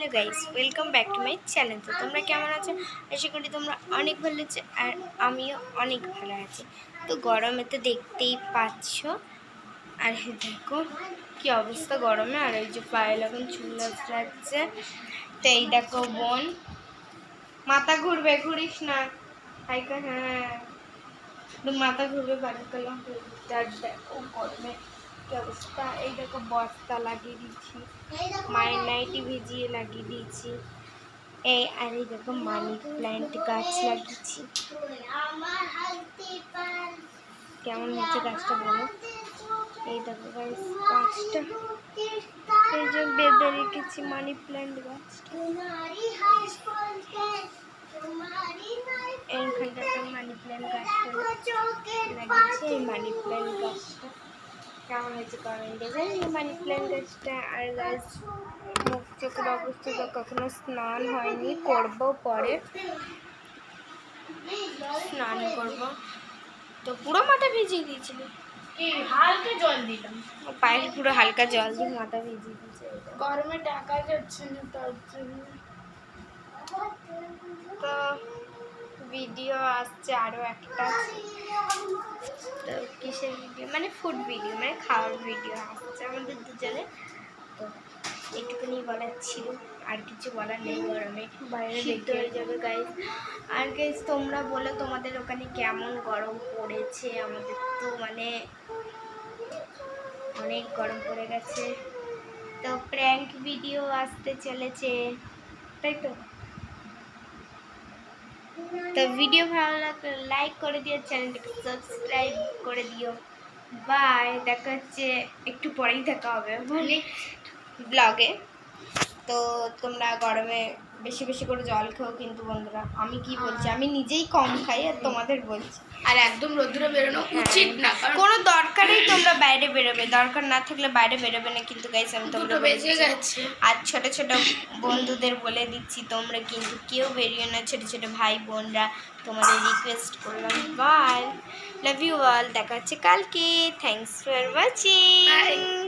Hello guys, welcome back to my channel. তো তোমরা কেমন আছো? আশা করি তোমরা অনেক ভালো আছো আর আমিও অনেক ভালো আছি। তো গরমে তো দেখতেই পাচ্ছ, আর দেখো কি অবস্থা গরমে। আর ওই যে পায়ে এখন চুল লাগছে। তো এই দেখো বোন, মাথা ঘুরবে, ঘুরিস না। হাইকা, হ্যাঁ মাথা ঘুরবে, বাড়ি গেলাম। দেখো গরমে কি অবস্থা। এই দেখো বস্তা লাগিয়ে দিচ্ছি, মায়ের নাইটি ভিজিয়ে লাগিয়ে দিয়েছি। এই আর এই দেখো মানি প্ল্যান্ট গাছ লাগিয়েছি। কেমন হচ্ছে গাছটা বলো? এই দেখো গাছ, গাছটা এই যে বেঁধে রেখেছি মানি প্ল্যান্ট গাছটা। এইখানটাতে মানি প্ল্যান্ট গাছটা লাগিয়েছি। এই মানি প্ল্যান্ট গাছটা কেমন হয়েছে কমেন্টে জানি। মানি প্ল্যান্ট গাছটা আর গাছ মুখ চোখের অবস্থা তো কখনো স্নান হয়নি, করবো পরে স্নান করবো। তো পুরো মাথা ভিজিয়ে দিয়েছিলি? হালকা জল দিলাম, পায়ে পুরো হালকা জল দিয়ে মাথা ভিজিয়ে দিয়েছে। গরমে টাকা যাচ্ছে না তার জন্য। তো ভিডিও আসছে আরও একটা, তো কিসের ভিডিও মানে ফুড ভিডিও, মানে খাওয়ার ভিডিও আসছে আমাদের দুজনে। তো এইটুকুনি বলার ছিল, আর কিছু বলার নেই। গরমে বাইরে দেখতে হয়ে যাবে গাইজ। আর গাইজ তোমরা বলো তোমাদের ওখানে কেমন গরম পড়েছে? আমাদের তো মানে অনেক গরম পড়ে গেছে। তো প্র্যাঙ্ক ভিডিও আসতে চলেছে, তাই তো? তো ভিডিও ভালো লাগলে লাইক করে দিও, চ্যানেলটাকে সাবস্ক্রাইব করে দিও। বাই, দেখা হচ্ছে একটু পরেই দেখা হবে ব্লগে। তো তোমরা গরমে বেশি বেশি করে জল খাও কিন্তু বন্ধুরা। আমি কি বলছি, আমি নিজেই কম খাই আর তোমাদের বলছি। আর একদম রোদ্রে বেরোনো উচিত না, কোনো দরকারেই তোমরা বাইরে বেরোবে, দরকার না থাকলে বাইরে বেরোবে না কিন্তু গাইস। আমি তোমরা বেজে গেছে। আর ছোট ছোট বন্ধুদের বলে দিচ্ছি, তোমরা কিন্তু কেউ বেরিয়ে না, ছোট ছোট ভাই বোনরা তোমাদের রিকোয়েস্ট করলাম। বাই, লাভ ইউ অল, দেখা হচ্ছে কালকে। Thanks for watching.